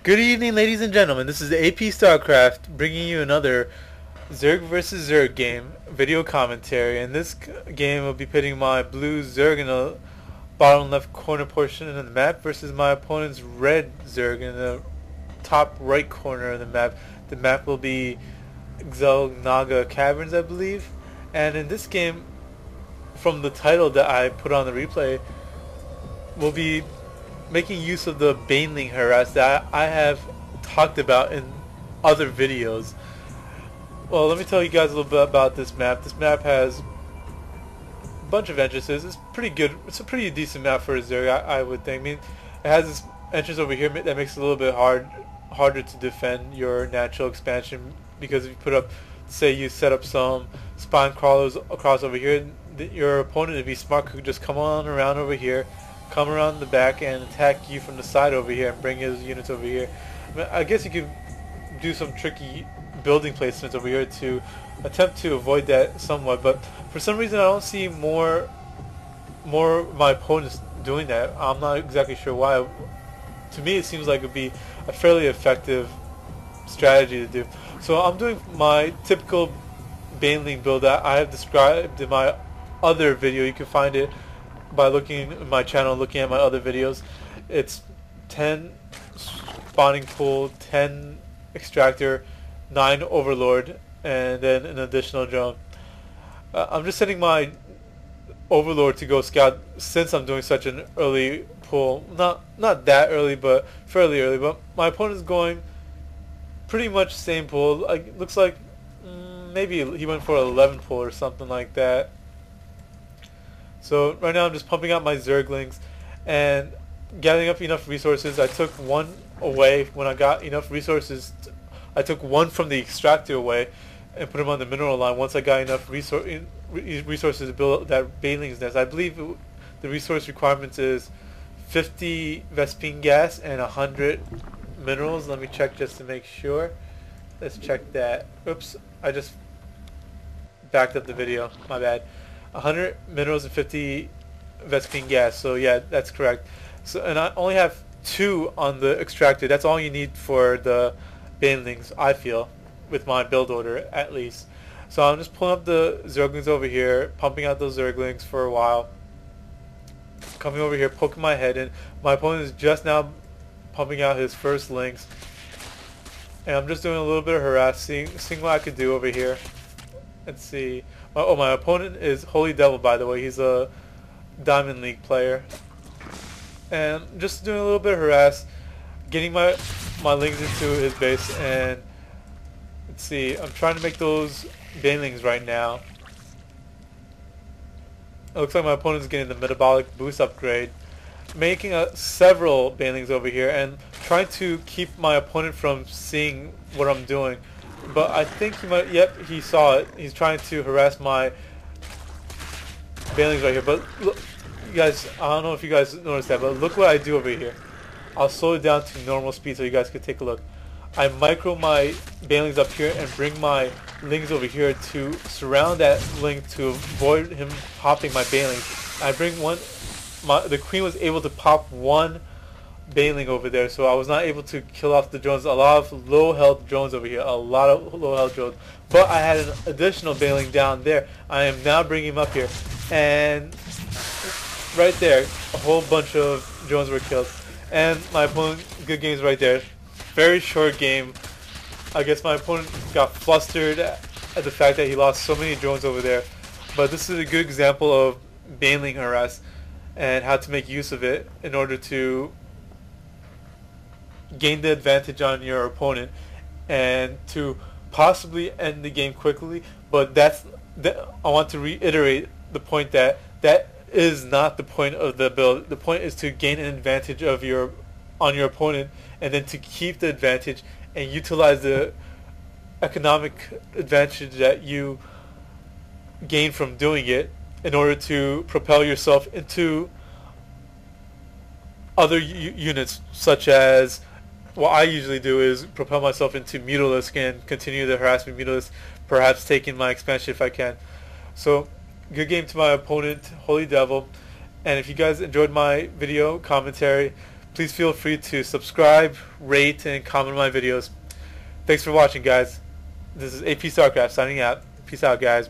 Good evening, ladies and gentlemen. This is AP StarCraft bringing you another Zerg vs. Zerg game video commentary. In this game, I'll be pitting my blue Zerg in the bottom left corner portion of the map versus my opponent's red Zerg in the top right corner of the map. The map will be Xel'Naga Caverns, I believe. And in this game, from the title that I put on the replay, we'll be making use of the Baneling harass that I have talked about in other videos. Well, let me tell you guys a little bit about this map. This map has a bunch of entrances. It's pretty good. It's a pretty decent map for a Zerg, I would think. I mean, it has this entrance over here that makes it a little bit harder to defend your natural expansion, because if you put up, say you set up some spine crawlers across over here, your opponent, if he's smart, could just come on around over here, come around the back and attack you from the side over here and bring his units over here. I guess you could do some tricky building placements over here to attempt to avoid that somewhat, but for some reason I don't see more of my opponents doing that. I'm not exactly sure why. To me it seems like it would be a fairly effective strategy to do. So I'm doing my typical Baneling build that I have described in my other video. You can find it by looking at my channel and looking at my other videos. It's 10 spawning pool, 10 extractor, 9 overlord, and then an additional drone. I'm just setting my overlord to go scout since I'm doing such an early pull. Not that early, but fairly early. But my opponent is going pretty much same pull. Looks like maybe he went for an 11 pull or something like that. So right now I'm just pumping out my Zerglings and gathering up enough resources. I took one away when I got enough resources. I took one from the extractor away and put him on the mineral line once I got enough resources to build that Baneling's nest. I believe the resource requirements is 50 Vespene gas and 100 minerals. Let me check just to make sure. Let's check that. Oops, I just backed up the video. My bad. 100 minerals and 50 Vespene gas. So yeah, that's correct. So, and I only have 2 on the extractor. That's all you need for the Banelings, I feel, with my build order at least. So I'm just pulling up the Zerglings over here, pumping out those Zerglings for a while, coming over here, poking my head in. My opponent is just now pumping out his first links, and I'm just doing a little bit of harassing, seeing what I could do over here. Let's see. My opponent is Holy Devil, by the way. He's a Diamond League player. And just doing a little bit of harass, getting my links into his base, and let's see. I'm trying to make those Banelings right now. It looks like my opponent's getting the metabolic boost upgrade, making several Banelings over here, and trying to keep my opponent from seeing what I'm doing. But I think he might. Yep, he saw it. He's trying to harass my Banelings right here. But look, you guys, I don't know if you guys noticed that, but look what I do over here. I'll slow it down to normal speed so you guys can take a look. I micro my Banelings up here and bring my Lings over here to surround that Ling to avoid him popping my Banelings. I bring one. The Queen was able to pop one Baneling over there, so I was not able to kill off the drones. A lot of low health drones over here, a lot of low health drones. But I had an additional Baneling down there. I am now bringing him up here, and right there, a whole bunch of drones were killed. And my opponent, good games right there. Very short game. I guess my opponent got flustered at the fact that he lost so many drones over there. But this is a good example of Baneling harass and how to make use of it in order to gain the advantage on your opponent and to possibly end the game quickly. But I want to reiterate the point that is not the point of the build. The point is to gain an advantage on your opponent, and then to keep the advantage and utilize the economic advantage that you gain from doing it in order to propel yourself into other units, such as what I usually do is propel myself into Mutalisk and continue the harassment Mutalisk, perhaps taking my expansion if I can. So, good game to my opponent, Holy Devil. And if you guys enjoyed my video commentary, Please feel free to subscribe, rate, and comment on my videos. Thanks for watching, guys. This is AP StarCraft signing out. Peace out, guys.